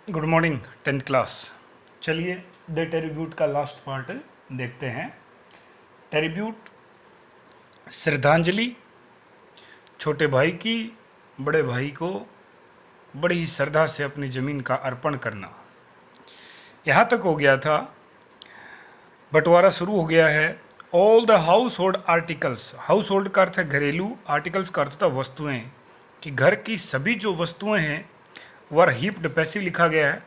Good morning 10th class. चलिए the टेरिब्यूट का last part देखते हैं। टेरिब्यूट श्रद्धांजलि छोटे भाई की बड़े भाई को बड़ी ही श्रद्धा से अपनी ज़मीन का अर्पण करना। यहाँ तक हो गया था, बंटवारा शुरू हो गया है। All the house hold articles, house hold का अर्थ है घरेलू, आर्टिकल्स का अर्थ होता है वस्तुएं, कि घर की सभी जो वस्तुएं हैं वर हीप्ड, पैसिव लिखा गया है।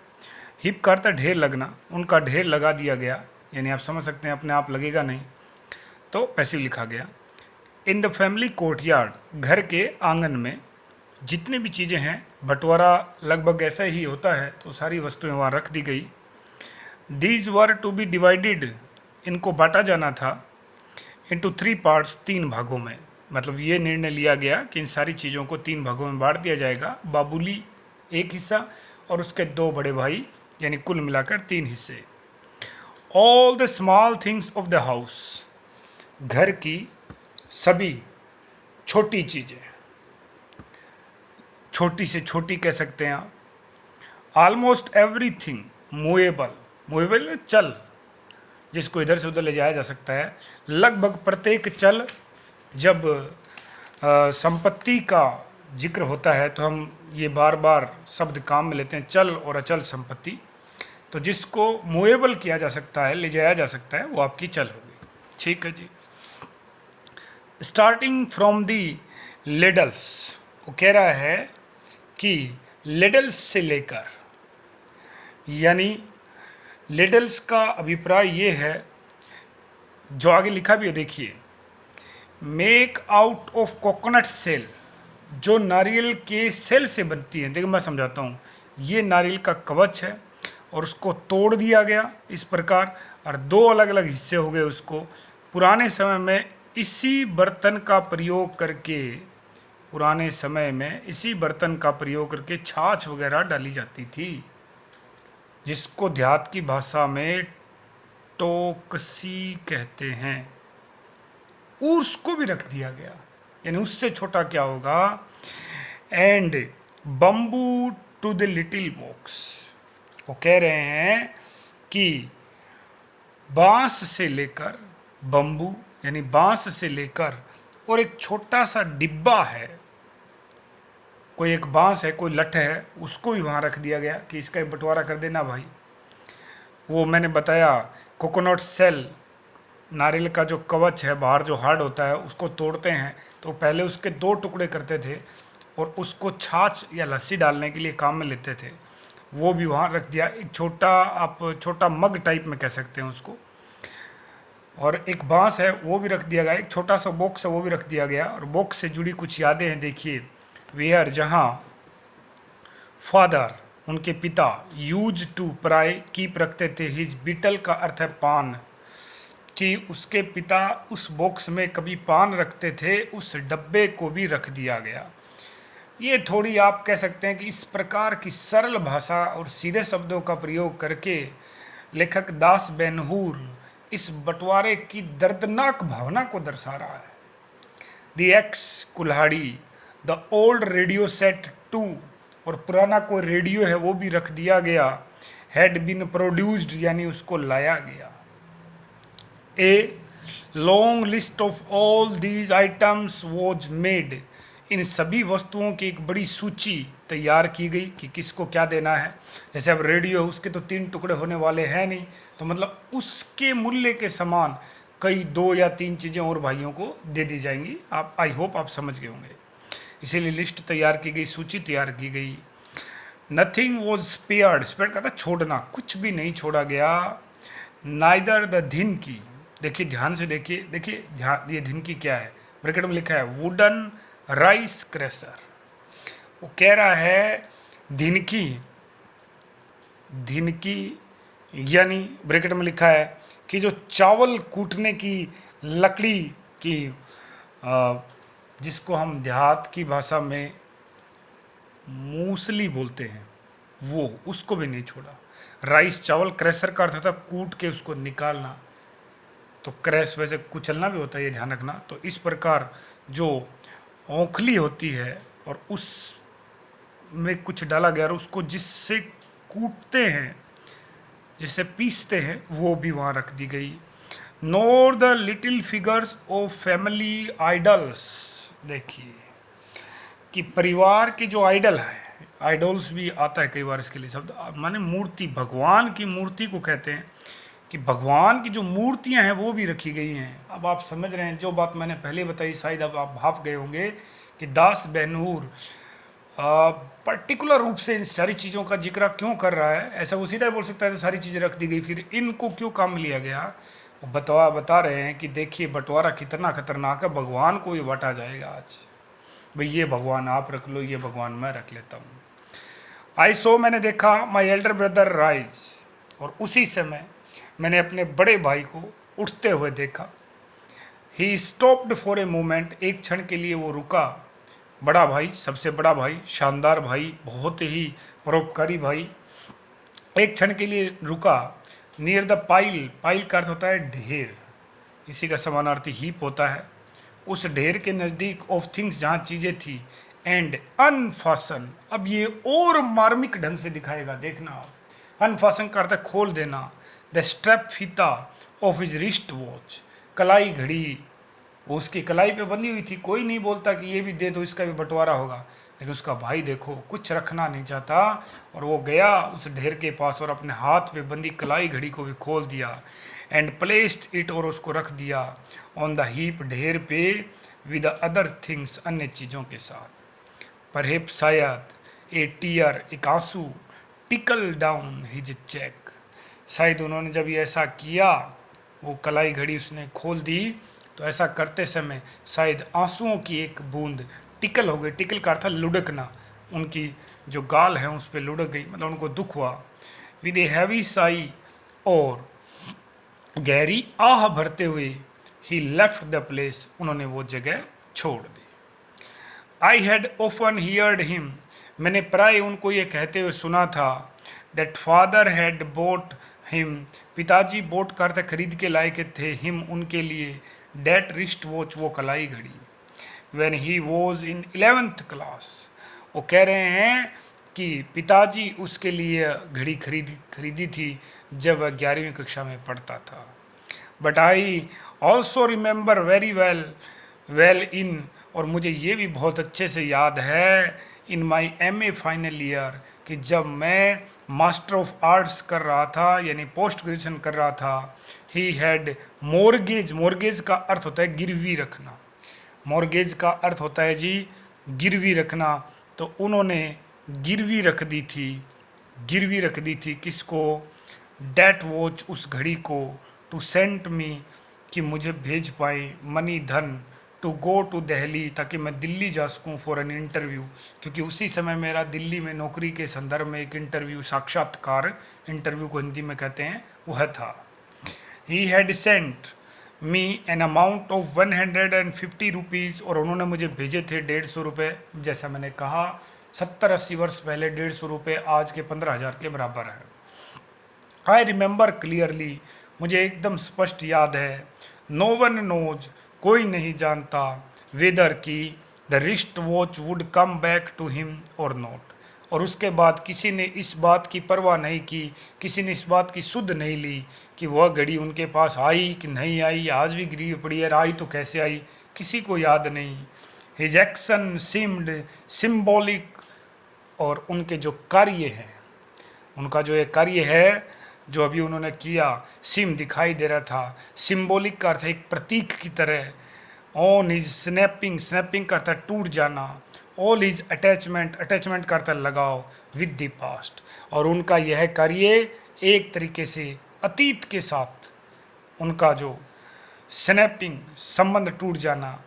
हीप का अर्थ है ढेर लगना, उनका ढेर लगा दिया गया, यानी आप समझ सकते हैं अपने आप लगेगा नहीं, तो पैसिव लिखा गया। इन द फैमिली कोर्टयार्ड, घर के आंगन में जितनी भी चीज़ें हैं, बंटवारा लगभग ऐसा ही होता है, तो सारी वस्तुएं वहाँ रख दी गई। These were to be divided, इनको बांटा जाना था इनटू 3 पार्ट्स, 3 भागों में। मतलब ये निर्णय लिया गया कि इन सारी चीज़ों को 3 भागों में बांट दिया जाएगा। बाबूली एक हिस्सा और उसके 2 बड़े भाई, यानी कुल मिलाकर 3 हिस्से। All the small things of the house, घर की सभी छोटी चीज़ें, छोटी से छोटी कह सकते हैं आप। ऑलमोस्ट एवरीथिंग मूवेबल, मूवेबल चल, जिसको इधर से उधर ले जाया जा सकता है। लगभग प्रत्येक चल, जब संपत्ति का जिक्र होता है तो हम ये बार बार शब्द काम में लेते हैं, चल और अचल संपत्ति। तो जिसको मूवेबल किया जा सकता है, ले जाया जा सकता है, वो आपकी चल होगी। ठीक है जी। स्टार्टिंग फ्रॉम दी लेडल्स, वो कह रहा है कि लेडल्स से लेकर, यानी लेडल्स का अभिप्राय ये है, जो आगे लिखा भी है देखिए, make out of coconut shell, जो नारियल के सेल से बनती है। देखिए मैं समझाता हूँ, ये नारियल का कवच है और उसको तोड़ दिया गया इस प्रकार, और 2 अलग अलग हिस्से हो गए उसको। पुराने समय में इसी बर्तन का प्रयोग करके, पुराने समय में इसी बर्तन का प्रयोग करके छाछ वगैरह डाली जाती थी, जिसको देहात की भाषा में टोकसी कहते हैं। उसको भी रख दिया गया, यानी उससे छोटा क्या होगा। And bamboo to the little box, वो कह रहे हैं कि बांस से लेकर, बम्बू यानी बांस से लेकर, और एक छोटा सा डिब्बा है, कोई एक बांस है, कोई लठ है, उसको भी वहाँ रख दिया गया कि इसका एक बंटवारा कर देना भाई। वो मैंने बताया, कोकोनट सेल, नारियल का जो कवच है बाहर जो हार्ड होता है, उसको तोड़ते हैं तो पहले उसके 2 टुकड़े करते थे और उसको छाछ या लस्सी डालने के लिए काम में लेते थे। वो भी वहाँ रख दिया। एक छोटा, आप छोटा मग टाइप में कह सकते हैं उसको, और एक बांस है वो भी रख दिया गया। एक छोटा सा बॉक्स है वो भी रख दिया गया। और बॉक्स से जुड़ी कुछ यादें हैं, देखिए। वेयर, जहाँ फादर, उनके पिता, यूज टू प्राय, कीप रखते थे, हिज बीटल का अर्थ है पान, कि उसके पिता उस बॉक्स में कभी पान रखते थे, उस डब्बे को भी रख दिया गया। ये थोड़ी आप कह सकते हैं कि इस प्रकार की सरल भाषा और सीधे शब्दों का प्रयोग करके लेखक दास बेनहूर इस बंटवारे की दर्दनाक भावना को दर्शा रहा है। द एक्स कुल्हाड़ी, द ओल्ड रेडियो सेट 2, और पुराना कोई रेडियो है वो भी रख दिया गया। हैड बीन प्रोड्यूस्ड, यानी उसको लाया गया। A long list of all these items was made, इन सभी वस्तुओं की एक बड़ी सूची तैयार की गई कि किसको क्या देना है। जैसे अब रेडियो है, उसके तो 3 टुकड़े होने वाले हैं नहीं, तो मतलब उसके मूल्य के समान कई 2 या 3 चीज़ें और भाइयों को दे दी जाएंगी। आप, आई होप आप समझ गए होंगे। इसीलिए लिस्ट तैयार की गई, सूची तैयार की गई। नथिंग वॉज स्पेयर्ड, स्पेयर्ड का था छोड़ना, कुछ भी नहीं छोड़ा गया। नाइदर द धिनकी, देखिए ध्यान से देखिए, देखिए ध्यान, ये धिनकी क्या है, ब्रैकेट में लिखा है वुडन राइस क्रशर। वो कह रहा है धिनकी, धिनकी यानी ब्रैकेट में लिखा है कि जो चावल कूटने की लकड़ी की, जिसको हम देहात की भाषा में मूसली बोलते हैं, वो, उसको भी नहीं छोड़ा। राइस चावल, क्रैशर का अर्थ था कूट के उसको निकालना, तो क्रैश वैसे कुचलना भी होता है, ये ध्यान रखना। तो इस प्रकार जो औंखली होती है और उस में कुछ डाला गया और उसको जिससे कूटते हैं, जिसे पीसते हैं, वो भी वहाँ रख दी गई। Nor the little figures of family idols, देखिए कि परिवार के जो आइडल है, आइडल्स भी आता है कई बार इसके लिए शब्द, माने मूर्ति, भगवान की मूर्ति को कहते हैं कि भगवान की जो मूर्तियां हैं वो भी रखी गई हैं। अब आप समझ रहे हैं जो बात मैंने पहले बताई, शायद अब आप भाप गए होंगे कि दास बेनूर पर्टिकुलर रूप से इन सारी चीज़ों का जिक्र क्यों कर रहा है। ऐसा वो सीधा बोल सकता है तो सारी चीज़ें रख दी गई, फिर इनको क्यों काम लिया गया। वो बता रहे हैं कि देखिए बंटवारा कितना खतरनाक है, भगवान को ये बांटा जाएगा आज, भाई ये भगवान आप रख लो, ये भगवान मैं रख लेता हूँ। आई सो, मैंने देखा, माई एल्डर ब्रदर राइज, और उसी समय मैंने अपने बड़े भाई को उठते हुए देखा। He stopped for a moment, एक क्षण के लिए वो रुका। बड़ा भाई, सबसे बड़ा भाई, शानदार भाई, बहुत ही परोपकारी भाई, एक क्षण के लिए रुका। नियर द पाइल, पाइल का अर्थ होता है ढेर, इसी का समानार्थी हीप होता है, उस ढेर के नज़दीक, ऑफ थिंग्स, जहाँ चीज़ें थी, एंड अनफासन, अब ये और मार्मिक ढंग से दिखाएगा, देखना आप, अनफासन का अर्थ है खोल देना। द स्ट्रैप, फीता, ऑफ हिज रिस्ट वॉच, कलाई घड़ी, वो उसकी कलाई पे बंधी हुई थी। कोई नहीं बोलता कि ये भी दे दो, इसका भी बंटवारा होगा, लेकिन उसका भाई देखो कुछ रखना नहीं चाहता, और वो गया उस ढेर के पास और अपने हाथ पे बंधी कलाई घड़ी को भी खोल दिया। एंड प्लेस्ड इट, और उसको रख दिया, ऑन द हीप, ढेर पे, विद अदर थिंग्स, अन्य चीज़ों के साथ। परहेप, शायद, ए टीयर, एक आंसू, टिकल डाउन हिज चेक, शायद उन्होंने जब ये ऐसा किया, वो कलाई घड़ी उसने खोल दी, तो ऐसा करते समय शायद आंसुओं की एक बूंद टिकल हो गई। टिकल का अर्थ लुढ़कना, उनकी जो गाल है उस पर लुढ़क गई, मतलब उनको दुख हुआ। विद ए हैवी साई, और गहरी आह भरते हुए, ही लेफ्ट द प्लेस, उन्होंने वो जगह छोड़ दी। I had often heard him, मैंने प्राय उनको ये कहते हुए सुना था, that father had bought him, पिताजी बोट का अर्थ खरीद के लाए के थे, हिम, उनके लिए, डेट रिस्ट वॉच, वो कलाई घड़ी, when he was in 11th class, वो कह रहे हैं कि पिताजी उसके लिए घड़ी खरीदी थी जब वह 11वीं कक्षा में पढ़ता था। But I also remember very well in, और मुझे ये भी बहुत अच्छे से याद है, इन माई MA फाइनल ईयर, कि जब मैं मास्टर ऑफ आर्ट्स कर रहा था, यानी पोस्ट ग्रेजुएशन कर रहा था, ही हैड मॉर्गेज, मॉर्गेज का अर्थ होता है गिरवी रखना, मॉर्गेज का अर्थ होता है जी गिरवी रखना, तो उन्होंने गिरवी रख दी थी, गिरवी रख दी थी किसको, डेट वॉच, उस घड़ी को, टू सेंड मी, कि मुझे भेज पाए, मनी, धन, टू गो टू दिल्ली, ताकि मैं दिल्ली जा सकूँ, फॉर एन इंटरव्यू, क्योंकि उसी समय मेरा दिल्ली में नौकरी के संदर्भ में एक इंटरव्यू, साक्षात्कार, इंटरव्यू को हिंदी में कहते हैं, वह था। He had sent me an amount of 150 rupees, और उन्होंने मुझे भेजे थे 150 रुपये, जैसा मैंने कहा 70-80 वर्ष पहले 150 रुपये आज के 15,000 के बराबर है। आई रिमेंबर क्लियरली, मुझे एकदम स्पष्ट याद है, नो वन नोज, कोई नहीं जानता, वेदर की the wrist watch would come back to him और नॉट, और उसके बाद किसी ने इस बात की परवाह नहीं की, किसी ने इस बात की सुध नहीं ली कि वह घड़ी उनके पास आई कि नहीं आई, आज भी गिरी पड़ी है, आई तो कैसे आई, किसी को याद नहीं। हिज एक्शन सीम्ड सिम्बॉलिक, और उनके जो कार्य हैं, उनका जो एक कार्य है जो अभी उन्होंने किया, सिम दिखाई दे रहा था, सिम्बॉलिक का अर्थ है एक प्रतीक की तरह, ऑन हिज स्नैपिंग, स्नैपिंग का अर्थ है टूट जाना, ऑल हिज अटैचमेंट, अटैचमेंट का अर्थ है लगाव, विद द पास्ट, और उनका यह कार्य एक तरीके से अतीत के साथ, उनका जो स्नैपिंग, संबंध टूट जाना,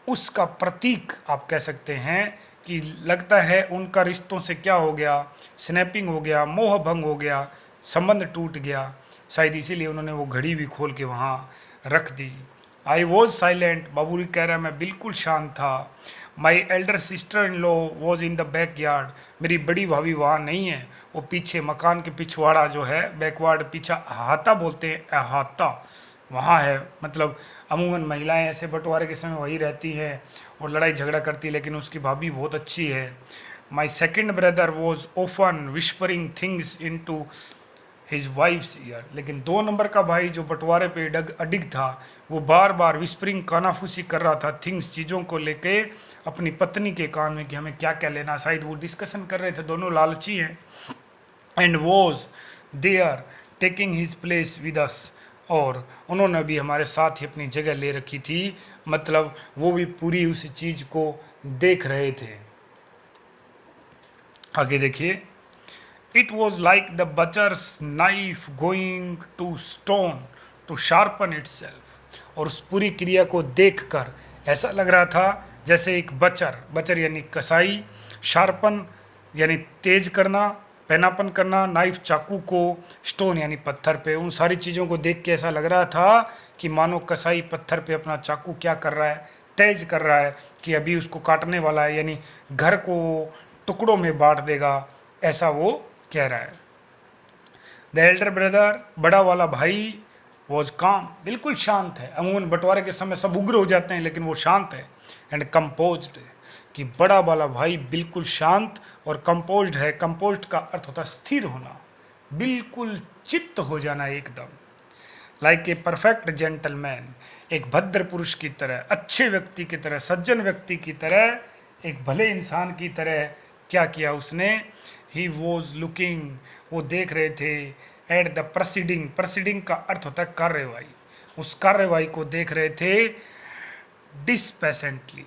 उसका प्रतीक आप कह सकते हैं, कि लगता है उनका रिश्तों से क्या हो गया, स्नैपिंग हो गया, मोह भंग हो गया, संबंध टूट गया, शायद इसीलिए उन्होंने वो घड़ी भी खोल के वहाँ रख दी। आई वॉज साइलेंट, बाबूरी कह रहा है मैं बिल्कुल शांत था। माई elder sister in law was in the back yard, मेरी बड़ी भाभी वहाँ नहीं है, वो पीछे मकान के पिछवाड़ा जो है, बैकवार्ड, पीछा अहाता बोलते हैं, अहाता वहाँ है, मतलब अमूमन महिलाएं ऐसे बंटवारे के समय वही रहती हैं और लड़ाई झगड़ा करती है, लेकिन उसकी भाभी बहुत अच्छी है। My second brother was often whispering things into his wife's ear. लेकिन 2 नंबर का भाई जो बंटवारे पे अडिग था, वो बार बार विस्परिंग कानाफूसी कर रहा था थिंग्स, चीज़ों को लेके अपनी पत्नी के कान में कि हमें क्या क्या लेना। शायद वो डिस्कशन कर रहे थे, दोनों लालची हैं। And was there taking his place with us, और उन्होंने भी हमारे साथ ही अपनी जगह ले रखी थी, मतलब वो भी पूरी उस चीज़ को देख रहे थे। आगे देखिए, it was like the butcher's knife going to stone to sharpen itself. और उस पूरी क्रिया को देखकर ऐसा लग रहा था जैसे एक बचर यानी कसाई, शार्पन यानी तेज करना, पैनापन करना नाइफ चाकू को, स्टोन यानी पत्थर पे। उन सारी चीज़ों को देख के ऐसा लग रहा था कि मानो कसाई पत्थर पे अपना चाकू क्या कर रहा है, तेज कर रहा है कि अभी उसको काटने वाला है, यानी घर को टुकड़ों में बांट देगा, ऐसा वो कह रहा है। द एल्डर ब्रदर, बड़ा वाला भाई, वॉज काम, बिल्कुल शांत है। अमूमन बंटवारे के समय सब उग्र हो जाते हैं, लेकिन वो शांत है। एंड कंपोज्ड, कि बड़ा वाला भाई बिल्कुल शांत और कंपोज्ड है। कंपोज्ड का अर्थ होता है स्थिर होना, बिल्कुल चित्त हो जाना एकदम। लाइक ए परफेक्ट जेंटलमैन, एक भद्र पुरुष की तरह, अच्छे व्यक्ति की तरह, सज्जन व्यक्ति की तरह, एक भले इंसान की तरह क्या किया उसने। ही वॉज लुकिंग, वो देख रहे थे, एट द प्रोसीडिंग, प्रोसीडिंग का अर्थ होता है कार्यवाही, उस कार्यवाही को देख रहे थे डिस्पेशेंटली,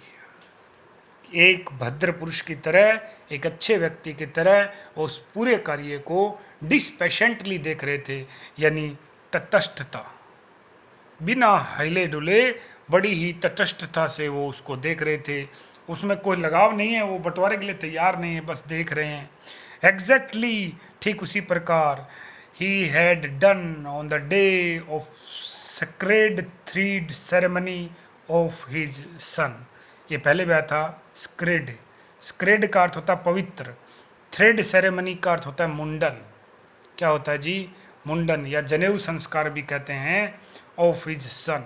एक भद्र पुरुष की तरह, एक अच्छे व्यक्ति की तरह उस पूरे कार्य को डिस्पेशेंटली देख रहे थे, यानी तटस्थता, बिना हिले डुले बड़ी ही तटस्थता से वो उसको देख रहे थे। उसमें कोई लगाव नहीं है, वो बंटवारे के लिए तैयार नहीं है, बस देख रहे हैं। एग्जैक्टली, ठीक उसी प्रकार, he had done on the day of sacred thread ceremony of his son. ये पहले भी आया था, स्क्रेड, स्क्रेड का अर्थ होता है पवित्र, थ्रेड सेरेमनी का अर्थ होता है मुंडन। क्या होता है जी? मुंडन या जनेऊ संस्कार भी कहते हैं। ऑफ हिज सन,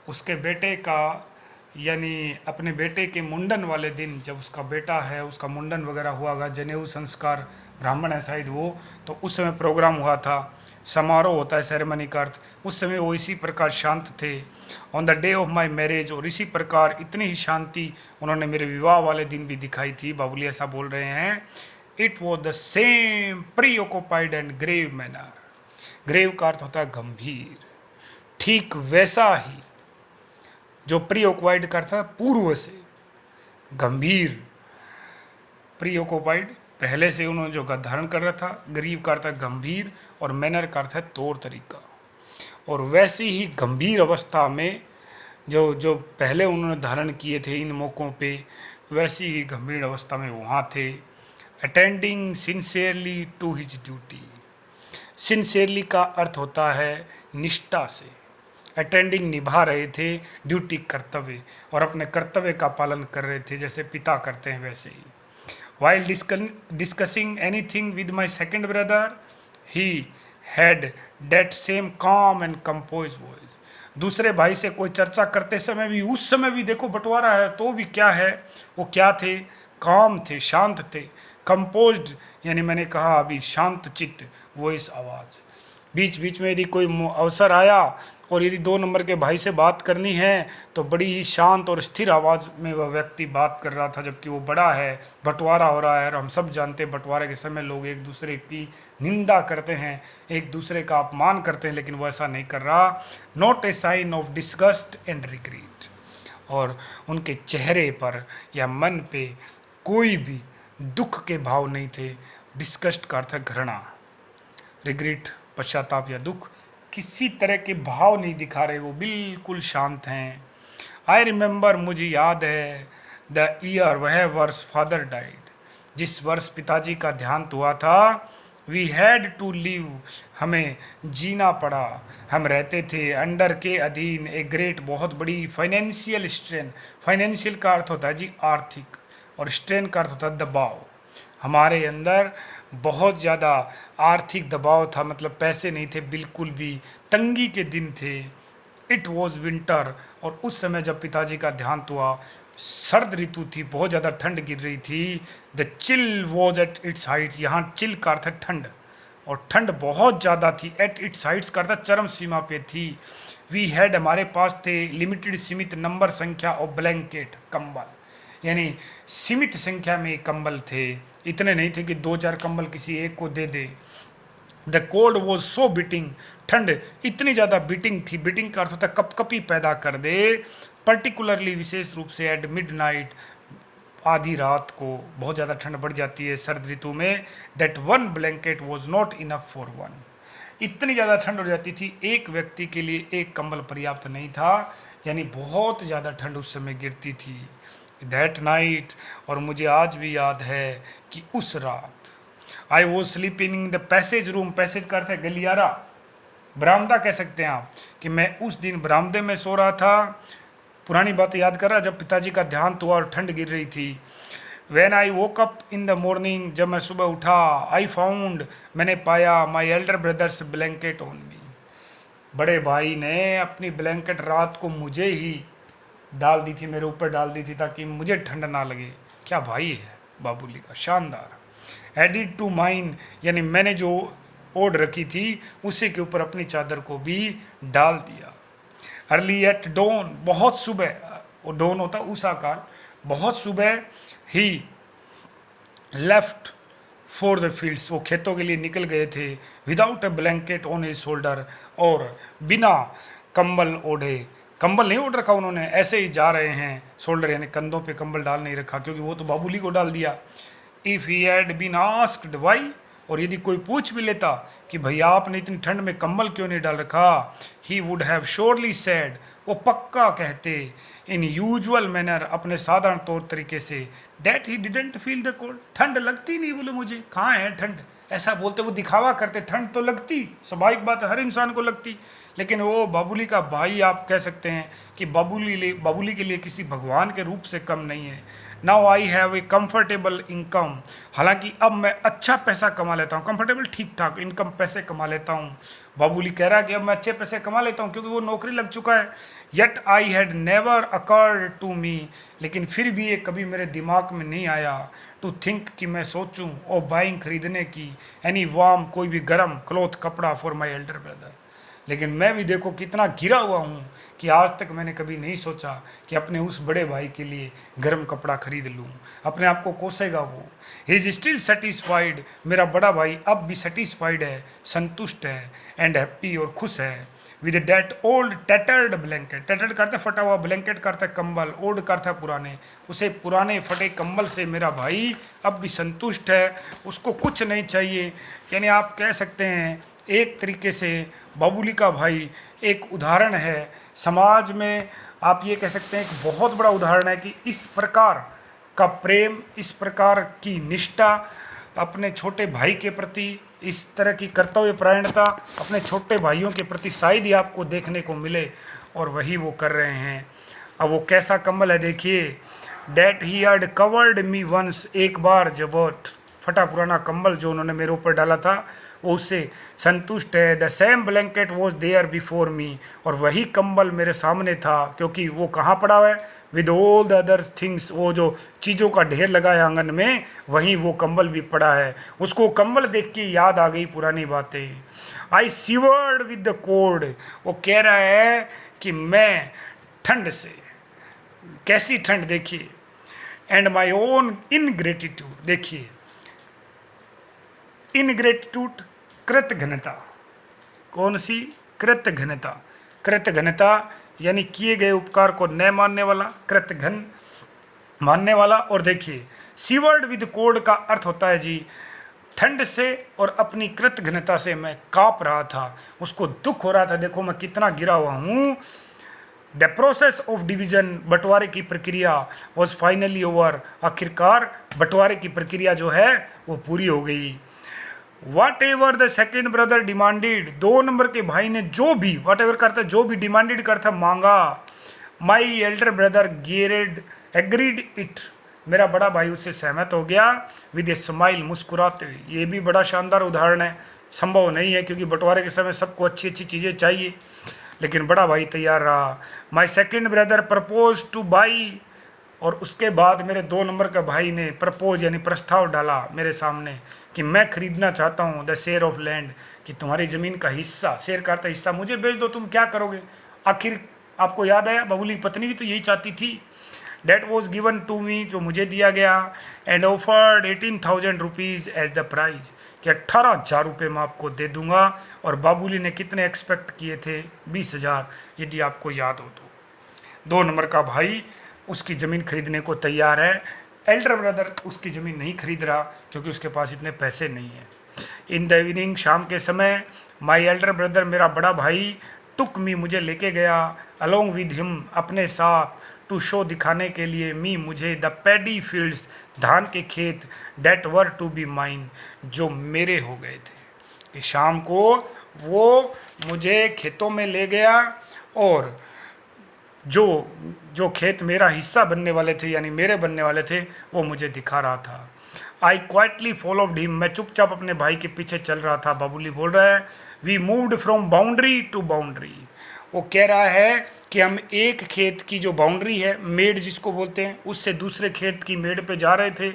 उसके बेटे का, यानी अपने बेटे के मुंडन वाले दिन, जब उसका बेटा है उसका मुंडन वगैरह हुआ, जनेऊ संस्कार, ब्राह्मण है शायद वो, तो उस समय प्रोग्राम हुआ था, समारोह होता है सेरेमनी का अर्थ। उस समय वो इसी प्रकार शांत थे। On the day of my marriage, और इसी प्रकार इतनी ही शांति उन्होंने मेरे विवाह वाले दिन भी दिखाई थी। बाबुली ऐसा बोल रहे हैं। It was the same preoccupied and grave manner, grave का अर्थ होता है गंभीर, ठीक वैसा ही जो प्री ऑक्युपाइड का अर्थ है पूर्व से, गंभीर, प्री ऑक्युपाइड पहले से उन्होंने जो धारण कर रहा था, ग्रीव का अर्थ है गंभीर, और मैनर का अर्थ है तौर तरीका। और वैसी ही गंभीर अवस्था में जो जो पहले उन्होंने धारण किए थे इन मौक़ों पे, वैसी ही गंभीर अवस्था में वहाँ थे। Attending sincerely to his duty, sincerely का अर्थ होता है निष्ठा से, अटेंडिंग निभा रहे थे, ड्यूटी कर्तव्य, और अपने कर्तव्य का पालन कर रहे थे जैसे पिता करते हैं वैसे ही। While discussing anything with my second brother, he had that same calm and composed voice. दूसरे भाई से कोई चर्चा करते समय भी, उस समय भी देखो बंटवारा है तो भी क्या है, वो क्या थे, काम थे, शांत थे। कंपोज्ड यानी मैंने कहा अभी शांत चित्त, वॉइस आवाज़। बीच बीच में यदि कोई अवसर आया और यदि 2 नंबर के भाई से बात करनी है तो बड़ी ही शांत और स्थिर आवाज़ में वह व्यक्ति बात कर रहा था, जबकि वो बड़ा है, बंटवारा हो रहा है। और हम सब जानते हैं बंटवारे के समय लोग एक दूसरे की निंदा करते हैं, एक दूसरे का अपमान करते हैं, लेकिन वो ऐसा नहीं कर रहा। Not a sign of disgust and regret, और उनके चेहरे पर या मन पे कोई भी दुख के भाव नहीं थे। डिस्गस्ट का अर्थ है घृणा, रिग्रेट पश्चाताप या दुख, किसी तरह के भाव नहीं दिखा रहे, वो बिल्कुल शांत हैं। आई रिमेंबर, मुझे याद है, द ईयर, वह वर्ष फादर डाइड, जिस वर्ष पिताजी का देहांत हुआ था। वी हैड टू लिव, हमें जीना पड़ा, हम रहते थे अंडर के अधीन, ए ग्रेट बहुत बड़ी फाइनेंशियल स्ट्रेन। फाइनेंशियल का अर्थ होता है जी आर्थिक, और स्ट्रेन का अर्थ होता है दबाव। हमारे अंदर बहुत ज़्यादा आर्थिक दबाव था, मतलब पैसे नहीं थे, बिल्कुल भी तंगी के दिन थे। इट वॉज विंटर, और उस समय जब पिताजी का देहांत हुआ सर्द ऋतु थी, बहुत ज़्यादा ठंड गिर रही थी। The chill was at its height, यहाँ चिल का अर्थ है ठंड, और ठंड बहुत ज़्यादा थी। एट इट्स हाइट्स का अर्थ है चरम सीमा पे थी। वी हैड, हमारे पास थे, लिमिटेड सीमित नंबर संख्या और ब्लैंकेट कंबल, यानी सीमित संख्या में कंबल थे, इतने नहीं थे कि 2-4 कंबल किसी एक को दे दे। The cold was so biting, ठंड इतनी ज़्यादा बिटिंग थी, बिटिंग का अर्थ होता है कपकपी पैदा कर दे, पर्टिकुलरली विशेष रूप से एट मिड नाइट, आधी रात को बहुत ज़्यादा ठंड बढ़ जाती है सर्द ऋतु में। That one blanket was not enough for one, इतनी ज़्यादा ठंड हो जाती थी, एक व्यक्ति के लिए एक कंबल पर्याप्त नहीं था, यानी बहुत ज़्यादा ठंड उस समय गिरती थी। दैट नाइट, और मुझे आज भी याद है कि उस रात, I was sleeping in the passage room, passage का अर्थ है गलियारा, बरामदा कह सकते हैं आप, कि मैं उस दिन बरामदे में सो रहा था। पुरानी बात याद कर रहा जब पिताजी का देहांत हुआ और ठंड गिर रही थी। When I woke up in the morning, जब मैं सुबह उठा, I found, मैंने पाया, my elder brother's blanket on me, बड़े भाई ने अपनी ब्लैंकेट रात को मुझे ही डाल दी थी, मेरे ऊपर डाल दी थी ताकि मुझे ठंड ना लगे। क्या भाई है बाबूली का, शानदार। एडिड टू माइन, यानी मैंने जो ओढ़ रखी थी उसी के ऊपर अपनी चादर को भी डाल दिया। अर्ली एट डॉन, बहुत सुबह, डॉन होता उषा काल, बहुत सुबह ही लेफ्ट फॉर द फील्ड्स, वो खेतों के लिए निकल गए थे। Without a blanket on his shoulder, और बिना कंबल ओढ़े, कंबल नहीं ओढ़ रखा उन्होंने, ऐसे ही जा रहे हैं, शोल्डर यानी कंधों पे कंबल डाल नहीं रखा, क्योंकि वो तो बाबूली को डाल दिया। If he had been asked why, और यदि कोई पूछ भी लेता कि भैया आपने इतनी ठंड में कंबल क्यों नहीं डाल रखा, he would have surely said, वो पक्का कहते, इन यूजुअल मैनर, अपने साधारण तौर तरीके से, that he didn't feel the cold, ठंड लगती नहीं, बोले मुझे कहाँ है ठंड, ऐसा बोलते, वो दिखावा करते, ठंड तो लगती, स्वाभाविक बात है, हर इंसान को लगती, लेकिन वो बाबूली का भाई, आप कह सकते हैं कि बाबूली के लिए किसी भगवान के रूप से कम नहीं है। Now I have a comfortable income, हालांकि अब मैं अच्छा पैसा कमा लेता हूँ, कंफर्टेबल ठीक ठाक इनकम, पैसे कमा लेता हूँ। बाबूली कह रहा है कि अब मैं अच्छे पैसे कमा लेता हूँ क्योंकि वो नौकरी लग चुका है। Yet I had never occurred to me, लेकिन फिर भी ये कभी मेरे दिमाग में नहीं आया, टू थिंक, कि मैं सोचूं, और बाइंग, खरीदने की, एनी वार्म, कोई भी गर्म क्लोथ, कपड़ा, फॉर माई एल्डर ब्रदर। लेकिन मैं भी देखो कितना गिरा हुआ हूँ कि आज तक मैंने कभी नहीं सोचा कि अपने उस बड़े भाई के लिए गर्म कपड़ा खरीद लूँ, अपने आप को कोसेगा वो। ही इज स्टिल सेटिस्फाइड, मेरा बड़ा भाई अब भी सेटिस्फाइड है, संतुष्ट है, एंड हैप्पी, और खुश है, with that old tattered blanket, tattered करता है फटा हुआ, ब्लैंकेट करता है कंबल, ओल्ड करता है पुराने, उसे पुराने फटे कंबल से मेरा भाई अब भी संतुष्ट है, उसको कुछ नहीं चाहिए। यानी आप कह सकते हैं एक तरीके से बाबूली का भाई एक उदाहरण है समाज में, आप ये कह सकते हैं एक बहुत बड़ा उदाहरण है कि इस प्रकार का प्रेम, इस प्रकार की निष्ठा अपने छोटे भाई के प्रति, इस तरह की कर्तव्य परायणता अपने छोटे भाइयों के प्रति शायद ही आपको देखने को मिले, और वही वो कर रहे हैं। अब वो कैसा कंबल है देखिए, that he had covered me once, एक बार जब वो फटा पुराना कंबल जो उन्होंने मेरे ऊपर डाला था वो उससे संतुष्ट है। The same blanket was there before me, और वही कंबल मेरे सामने था, क्योंकि वो कहाँ पड़ा हुआ है, with all the other things, वो जो चीज़ों का ढेर लगा है आंगन में, वहीं वो कंबल भी पड़ा है। उसको कंबल देख के याद आ गई पुरानी बातें। आई शिवर्ड विद द कोल्ड, वो कह रहा है कि मैं ठंड से, कैसी ठंड देखिए, एंड माई ओन इनग्रेटिट्यूड, देखिए इनग्रेटिट्यूड, कृतघ्नता, कौन सी, कृतघ्नता, कृतघ्नता यानी किए गए उपकार को न मानने वाला, कृतघ्न मानने वाला। और देखिए सीवर्ड विद कोड का अर्थ होता है जी ठंड से, और अपनी कृतघ्नता से मैं काँप रहा था, उसको दुख हो रहा था, देखो मैं कितना गिरा हुआ हूँ। द प्रोसेस ऑफ डिवीजन, बंटवारे की प्रक्रिया, वॉज फाइनली ओवर, आखिरकार बंटवारे की प्रक्रिया जो है वो पूरी हो गई। Whatever the second brother demanded, 2 नंबर के भाई ने जो भी, वाट एवर करता जो भी, डिमांडेड करता मांगा, माई एल्डर ब्रदर गेरेड एग्रीड इट, मेरा बड़ा भाई उससे सहमत हो गया, विद ए स्माइल, मुस्कुराते हुए। ये भी बड़ा शानदार उदाहरण है, संभव नहीं है क्योंकि बंटवारे के समय सबको अच्छी अच्छी चीज़ें चाहिए, लेकिन बड़ा भाई तैयार रहा। माई second brother propose two by, और उसके बाद मेरे 2 नंबर के भाई ने प्रपोज यानी प्रस्ताव डाला मेरे सामने कि मैं खरीदना चाहता हूँ द शेयर ऑफ लैंड, कि तुम्हारी ज़मीन का हिस्सा, शेयर का अर्थ हिस्सा, मुझे बेच दो, तुम क्या करोगे। आखिर आपको याद आया, बाबूली की पत्नी भी तो यही चाहती थी। That was given to me, जो मुझे दिया गया, and offered 18,000 rupees as the price, कि 18,000 रुपये मैं आपको दे दूंगा। और बाबूली ने कितने एक्सपेक्ट किए थे? 20,000, यदि आपको याद हो तो। 2 नंबर का भाई उसकी ज़मीन खरीदने को तैयार है। एल्डर ब्रदर उसकी ज़मीन नहीं खरीद रहा क्योंकि उसके पास इतने पैसे नहीं हैं। इन द इवनिंग, शाम के समय, माई एल्डर ब्रदर, मेरा बड़ा भाई, टुक मी, मुझे लेके गया, अलोंग विद हिम, अपने साथ, टू शो, दिखाने के लिए, मी, मुझे, द पैडी फील्ड्स, धान के खेत, that were to be mine, जो मेरे हो गए थे। कि शाम को वो मुझे खेतों में ले गया और जो जो खेत मेरा हिस्सा बनने वाले थे यानी मेरे बनने वाले थे वो मुझे दिखा रहा था। आई क्वाइटली फॉलोड हिम, मैं चुपचाप अपने भाई के पीछे चल रहा था। बाबूली बोल रहा है, we moved from boundary to boundary. वो कह रहा है कि हम एक खेत की जो बाउंड्री है, मेड जिसको बोलते हैं, उससे दूसरे खेत की मेड पे जा रहे थे।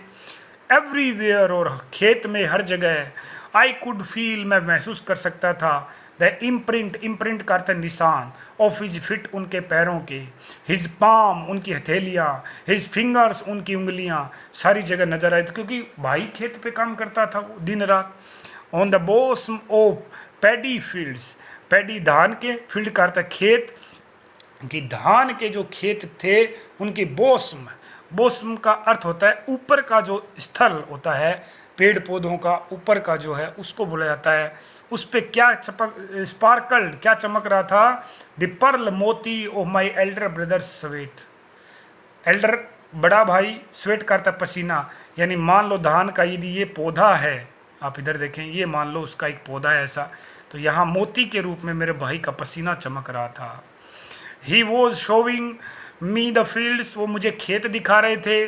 एवरीवेयर, और खेत में हर जगह, आई कुड फील, मैं महसूस कर सकता था, द इम्प्रिंट, इम्प्रिंट का अर्थ निशान, ऑफ हिज फिट, उनके पैरों के, हिज पाम, उनकी हथेलियाँ, हिज फिंगर्स, उनकी उंगलियाँ, सारी जगह नजर आई थी क्योंकि भाई खेत पे काम करता था दिन रात। On the bosom of paddy fields, paddy धान के, फील्ड का अर्थ खेत, कि धान के जो खेत थे उनकी बोस्म, बोस्म का अर्थ होता है ऊपर का जो स्थल होता है, पेड़ पौधों का ऊपर का जो है उसको बोला जाता है। उस पर क्या चमक, स्पार्कल्ड, क्या चमक रहा था? द पर्ल, मोती, of my elder brother sweat. Elder बड़ा भाई, स्वेट करता पसीना, यानी मान लो धान का यदि ये पौधा है, आप इधर देखें, ये मान लो उसका एक पौधा है ऐसा, तो यहाँ मोती के रूप में मेरे भाई का पसीना चमक रहा था। He was showing me the fields, वो मुझे खेत दिखा रहे थे।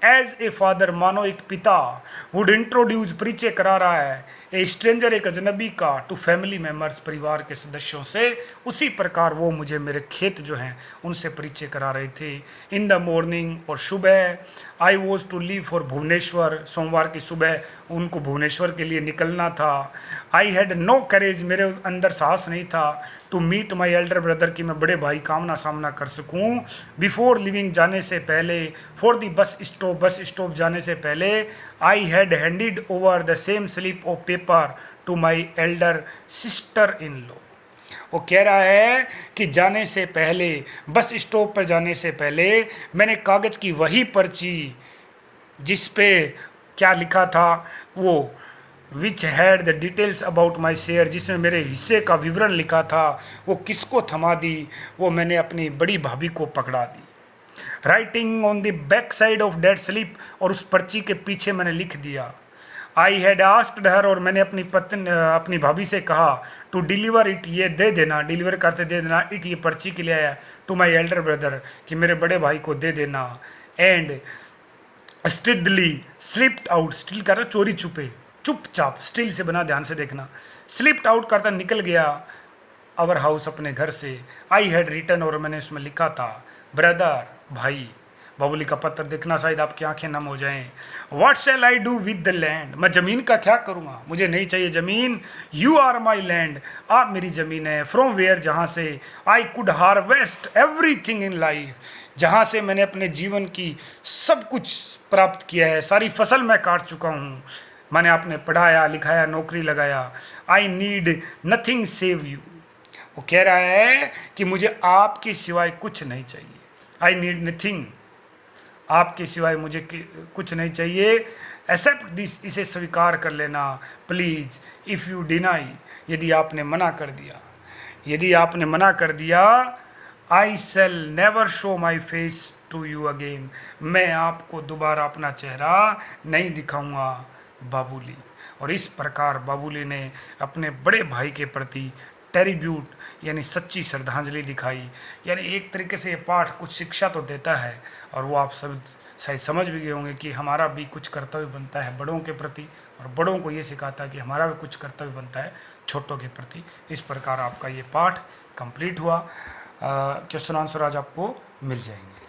एज ए फादर, मानो एक पिता, वुड इंट्रोड्यूस, परिचय करा रहा है, ए स्ट्रेंजर, एक अजनबी का, टू फैमिली मेम्बर्स, परिवार के सदस्यों से, उसी प्रकार वो मुझे मेरे खेत जो हैं उनसे परिचय करा रहे थे। इन द मॉर्निंग, और सुबह, I was to leave for Bhubaneswar, सोमवार की सुबह उनको भुवनेश्वर के लिए निकलना था। आई हैड नो करेज, मेरे अंदर साहस नहीं था, to meet my elder brother, कि मैं बड़े भाई का आमना सामना कर सकूँ। बिफोर लिविंग, जाने से पहले, for the bus stop, bus stop जाने से पहले, I had handed over the same slip of paper to my elder sister in law. वो कह रहा है कि जाने से पहले, बस स्टॉप पर जाने से पहले, मैंने कागज़ की वही पर्ची जिस पे क्या लिखा था, वो which had the details about my share, जिसमें मेरे हिस्से का विवरण लिखा था, वो किसको थमा दी? वो मैंने अपनी बड़ी भाभी को पकड़ा दी। Writing on the back side of that slip, और उस पर्ची के पीछे मैंने लिख दिया। आई हैड आस्क्ड हर, और मैंने अपनी पत्नी, अपनी भाभी से कहा, टू डिलीवर इट, ये दे देना, डिलीवर करते दे देना, इट, ये पर्ची के लिए आया, टू माई एल्डर ब्रदर, कि मेरे बड़े भाई को दे देना। एंड स्टिडली स्लिप्ड आउट, स्टिल कर चोरी छुपे, चुपचाप, स्टिल से बना, ध्यान से देखना, स्लिप्ड आउट करता निकल गया आवर हाउस, अपने घर से। आई हैड रिटन, और मैंने उसमें लिखा था, ब्रदर, भाई। बाबूली का पत्र देखना, शायद आपकी आंखें नम हो जाएं। What shell I do with the land, मैं ज़मीन का क्या करूँगा? मुझे नहीं चाहिए ज़मीन। यू आर माई लैंड, आप मेरी ज़मीन है। फ्रॉम वेयर, जहाँ से, I could harvest everything in life, जहाँ से मैंने अपने जीवन की सब कुछ प्राप्त किया है, सारी फसल मैं काट चुका हूँ, मैंने आपने पढ़ाया लिखाया, नौकरी लगाया। I need nothing save you, वो कह रहा है कि मुझे आपके सिवाय कुछ नहीं चाहिए। आई नीड नथिंग, आपके सिवाय मुझे कुछ नहीं चाहिए। एक्सेप्ट दिस, इसे स्वीकार कर लेना प्लीज़। इफ़ यू डिनाई, यदि आपने मना कर दिया, यदि आपने मना कर दिया, I shall never show my face to you again, मैं आपको दोबारा अपना चेहरा नहीं दिखाऊंगा। बाबूली। और इस प्रकार बाबूली ने अपने बड़े भाई के प्रति टेरिब्यूट यानी सच्ची श्रद्धांजलि दिखाई। यानी एक तरीके से ये पाठ कुछ शिक्षा तो देता है, और वो आप सब शायद समझ भी गए होंगे कि हमारा भी कुछ कर्तव्य बनता है बड़ों के प्रति, और बड़ों को ये सिखाता है कि हमारा भी कुछ कर्तव्य बनता है छोटों के प्रति। इस प्रकार आपका ये पाठ कंप्लीट हुआ। क्वेश्चन आंसर आज आपको मिल जाएंगे।